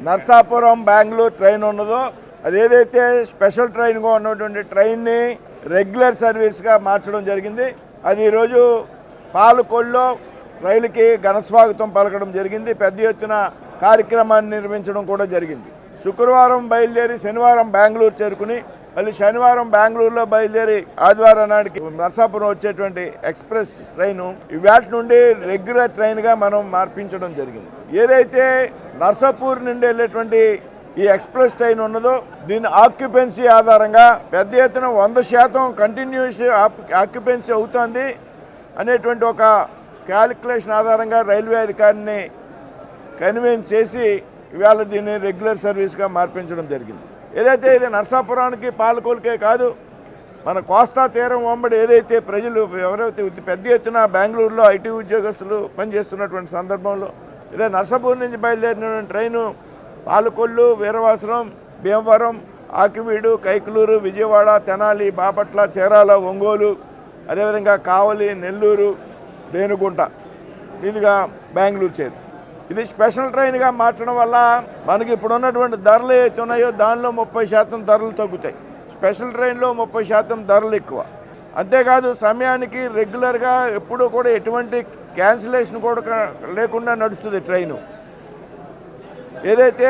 Narsapuram Bengaluru train ఉన్నదో అదేదైతే special ట్రైన్గా ఉన్నటువంటి ట్రైన్ని regular సర్వీస్గా మార్చడం జరిగింది. అది ఈరోజు పాలకొల్లో రైలుకి ఘనస్వాగతం పలకడం జరిగింది. పెద్ద ఎత్తున కార్యక్రమాన్ని నిర్వహించడం కూడా జరిగింది. శుక్రవారం బయలుదేరి శనివారం బెంగళూరు చేరుకుని మళ్ళీ శనివారం బెంగళూరులో బయలుదేరి ఆదివారం నాటికి నర్సాపురం వచ్చేటువంటి ఎక్స్ప్రెస్ ట్రైను ఇవాళ నుండి రెగ్యులర్ ట్రైన్గా మనం మార్పించడం జరిగింది. ఏదైతే నర్సాపూర్ నుండి వెళ్ళేటువంటి ఈ ఎక్స్ప్రెస్ ట్రైన్ ఉన్నదో దీని ఆక్యుపెన్సీ ఆధారంగా పెద్ద ఎత్తున 100% కంటిన్యూస్ ఆక్యుపెన్సీ అవుతుంది అనేటువంటి ఒక క్యాలిక్యులేషన్ ఆధారంగా రైల్వే అధికారిని కన్విన్స్ చేసి ఇవాళ దీన్ని రెగ్యులర్ సర్వీస్గా మార్పించడం జరిగింది. ఏదైతే ఇది నర్సాపురానికి పాలకొల్కే కాదు, మన కోస్తా తీరం వెంబడి ఏదైతే ప్రజలు ఎవరైతే పెద్ద ఎత్తున బెంగళూరులో ఐటీ ఉద్యోగస్తులు పనిచేస్తున్నటువంటి సందర్భంలో ఇదే నర్సాపూర్ నుంచి బయలుదేరిన ట్రైను పాలకొల్లు, వీరవాసరం, భీమవరం, ఆకివీడు, కైకలూరు, విజయవాడ, తెనాలి, బాపట్ల, చీరాల, ఒంగోలు, అదేవిధంగా కావలి, నెల్లూరు, రేణుగుంట మీదుగా బెంగళూరు చేరు. ఇది స్పెషల్ ట్రైన్గా మార్చడం వల్ల మనకి ఇప్పుడున్నటువంటి ధరలు ఏవైతే ఉన్నాయో దానిలో 30% ధరలు తగ్గుతాయి. స్పెషల్ ట్రైన్లో 30% ధరలు ఎక్కువ. అంతేకాదు సమయానికి రెగ్యులర్గా ఎప్పుడూ కూడా ఎటువంటి క్యాన్సిలేషన్ కూడా లేకుండా నడుస్తుంది ట్రైను. ఏదైతే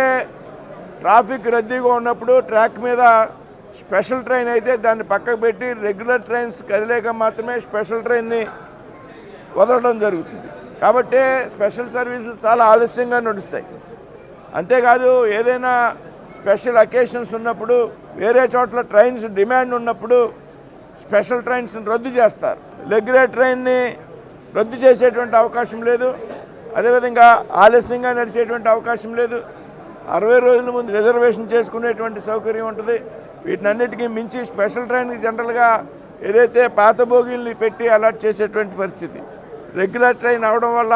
ట్రాఫిక్ రద్దీగా ఉన్నప్పుడు ట్రాక్ మీద స్పెషల్ ట్రైన్ అయితే దాన్ని పక్కకు పెట్టి రెగ్యులర్ ట్రైన్స్ కదిలేక మాత్రమే స్పెషల్ ట్రైన్ని వదలడం జరుగుతుంది. కాబట్టి స్పెషల్ సర్వీసులు చాలా ఆలస్యంగా నడుస్తాయి. అంతేకాదు ఏదైనా స్పెషల్ అకేషన్స్ ఉన్నప్పుడు వేరే చోట్ల ట్రైన్స్ డిమాండ్ ఉన్నప్పుడు స్పెషల్ ట్రైన్స్ని రద్దు చేస్తారు. రెగ్యులర్ ట్రైన్ని రద్దు చేసేటువంటి అవకాశం లేదు. అదేవిధంగా ఆలస్యంగా నడిచేటువంటి అవకాశం లేదు. 60 రోజుల ముందు రిజర్వేషన్ చేసుకునేటువంటి సౌకర్యం ఉంటుంది. వీటినన్నిటికీ మించి స్పెషల్ ట్రైన్కి జనరల్గా ఏదైతే పాత బోగీల్ని పెట్టి అలాట్ చేసేటువంటి పరిస్థితి, రెగ్యులర్ ట్రైన్ అవడం వల్ల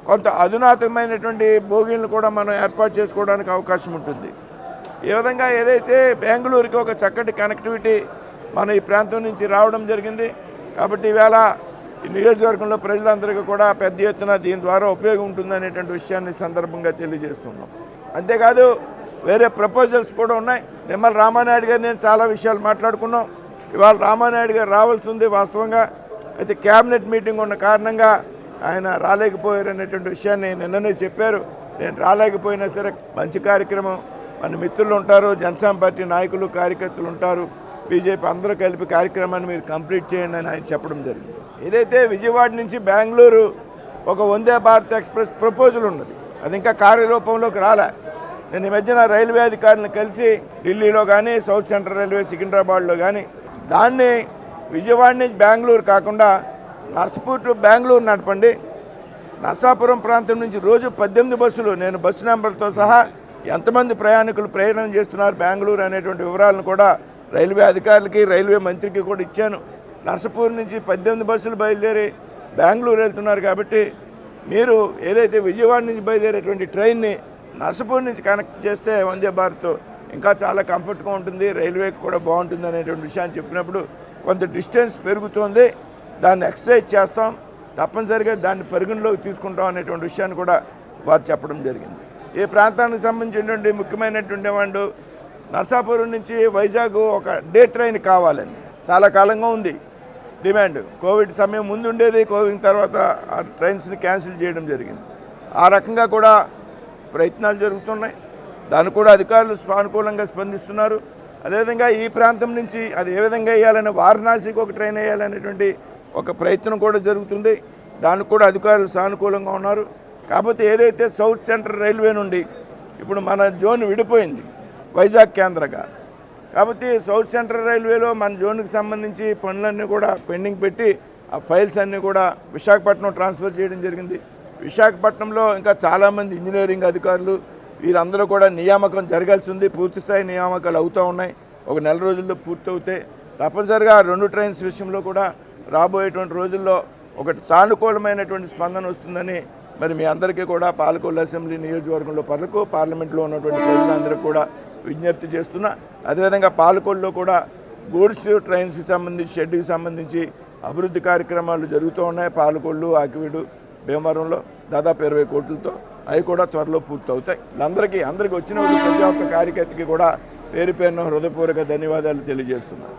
కొంత అధునాతనమైనటువంటి బోగీలను కూడా మనం ఏర్పాటు చేసుకోవడానికి అవకాశం ఉంటుంది. ఈ విధంగా ఏదైతే బెంగళూరుకి ఒక చక్కటి కనెక్టివిటీ మన ఈ ప్రాంతం నుంచి రావడం జరిగింది. కాబట్టి ఈవేళ ఈ నియోజకవర్గంలో ప్రజలందరికీ కూడా పెద్ద ఎత్తున దీని ద్వారా ఉపయోగం ఉంటుందనేటువంటి విషయాన్ని సందర్భంగా తెలియజేస్తున్నాం. అంతేకాదు వేరే ప్రపోజల్స్ కూడా ఉన్నాయి. నిమ్మల రామానాయుడు గారు నేను చాలా విషయాలు మాట్లాడుకున్నాం. ఇవాళ రామానాయుడు గారు రావాల్సి ఉంది వాస్తవంగా. అయితే క్యాబినెట్ మీటింగ్ ఉన్న కారణంగా ఆయన రాలేకపోయారు అనేటువంటి విషయాన్ని నిన్ననే చెప్పారు. నేను రాలేకపోయినా సరే మంచి కార్యక్రమం, మన మిత్రులు ఉంటారు, జనసేన పార్టీ నాయకులు, కార్యకర్తలు ఉంటారు, బీజేపీ అందరూ కలిపి కార్యక్రమాన్ని మీరు కంప్లీట్ చేయండి అని ఆయన చెప్పడం జరిగింది. ఏదైతే విజయవాడ నుంచి బెంగళూరు ఒక వందే భారత్ ఎక్స్ప్రెస్ ప్రపోజల్ ఉన్నది, అది ఇంకా కార్యరూపంలోకి రాలే. నేను ఈ మధ్యన రైల్వే అధికారులను కలిసి ఢిల్లీలో కానీ, సౌత్ సెంట్రల్ రైల్వే సికింద్రాబాద్లో కానీ దాన్ని విజయవాడ నుంచి బెంగళూరు కాకుండా నర్సాపూర్ టు బెంగళూరు నడపండి. నర్సాపురం ప్రాంతం నుంచి రోజు 18 బస్సులు, నేను బస్సు నెంబర్తో సహా ఎంతమంది ప్రయాణికులు ప్రయాణం చేస్తున్నారు బెంగళూరు అనేటువంటి వివరాలను కూడా రైల్వే అధికారులకి, రైల్వే మంత్రికి కూడా ఇచ్చాను. నర్సాపూర్ నుంచి 18 బస్సులు బయలుదేరి బెంగళూరు వెళ్తున్నారు. కాబట్టి మీరు ఏదైతే విజయవాడ నుంచి బయలుదేరేటువంటి ట్రైన్ని నర్సాపూర్ నుంచి కనెక్ట్ చేస్తే వందే భారత్ ఇంకా చాలా కంఫర్ట్గా ఉంటుంది, రైల్వేకి కూడా బాగుంటుంది అనేటువంటి విషయాన్ని చెప్పినప్పుడు కొంత డిస్టెన్స్ పెరుగుతుంది, దాన్ని ఎక్సర్సైజ్ చేస్తాం, తప్పనిసరిగా దాన్ని పరిగణలోకి తీసుకుంటాం అనేటువంటి విషయాన్ని కూడా వారు చెప్పడం జరిగింది. ఈ ప్రాంతానికి సంబంధించినటువంటి ముఖ్యమైనటువంటి వాళ్ళు నర్సాపురం నుంచి వైజాగ్ ఒక డే ట్రైన్ కావాలని చాలా కాలంగా ఉంది డిమాండ్. కోవిడ్ సమయం ముందు ఉండేది, కోవిడ్ తర్వాత ఆ ట్రైన్స్ని క్యాన్సిల్ చేయడం జరిగింది. ఆ రకంగా కూడా ప్రయత్నాలు జరుగుతున్నాయి. దాన్ని కూడా అధికారులు సానుకూలంగా స్పందిస్తున్నారు. అదేవిధంగా ఈ ప్రాంతం నుంచి అది ఏ విధంగా వేయాలని వారణాసికి ఒక ట్రైన్ వేయాలనేటువంటి ఒక ప్రయత్నం కూడా జరుగుతుంది. దానికి కూడా అధికారులు సానుకూలంగా ఉన్నారు. కాకపోతే ఏదైతే సౌత్ సెంట్రల్ రైల్వే నుండి ఇప్పుడు మన జోన్ విడిపోయింది వైజాగ్ కేంద్రంగా, కాబట్టి సౌత్ సెంట్రల్ రైల్వేలో మన జోన్కి సంబంధించి పనులన్నీ కూడా పెండింగ్ పెట్టి ఆ ఫైల్స్ అన్నీ కూడా విశాఖపట్నం ట్రాన్స్ఫర్ చేయడం జరిగింది. విశాఖపట్నంలో ఇంకా చాలామంది ఇంజనీరింగ్ అధికారులు వీరందరూ కూడా నియామకం జరగాల్సి ఉంది. పూర్తిస్థాయి నియామకాలు అవుతూ ఉన్నాయి. ఒక నెల రోజుల్లో పూర్తవుతాయి. తప్పనిసరిగా 2 ట్రైన్స్ విషయంలో కూడా రాబోయేటువంటి రోజుల్లో ఒకటి సానుకూలమైనటువంటి స్పందన వస్తుందని మరి మీ అందరికీ కూడా పాలకొల్లు అసెంబ్లీ నియోజకవర్గంలో పార్లమెంట్లో ఉన్నటువంటి ప్రజలందరికీ కూడా విజ్ఞప్తి చేస్తున్నా. అదేవిధంగా పాలకొల్లులో కూడా గూడ్స్ ట్రైన్స్కి సంబంధించి షెడ్కి సంబంధించి అభివృద్ధి కార్యక్రమాలు జరుగుతూ ఉన్నాయి. పాలకొల్లు, ఆకివీడు, భీమవరంలో దాదాపు 20 కోట్లతో అవి కూడా త్వరలో పూర్తవుతాయి. అందరికీ వచ్చిన ప్రతి ఒక్క కార్యకర్తకి కూడా పేరు పేరున హృదయపూర్వక ధన్యవాదాలు తెలియజేస్తున్నాను.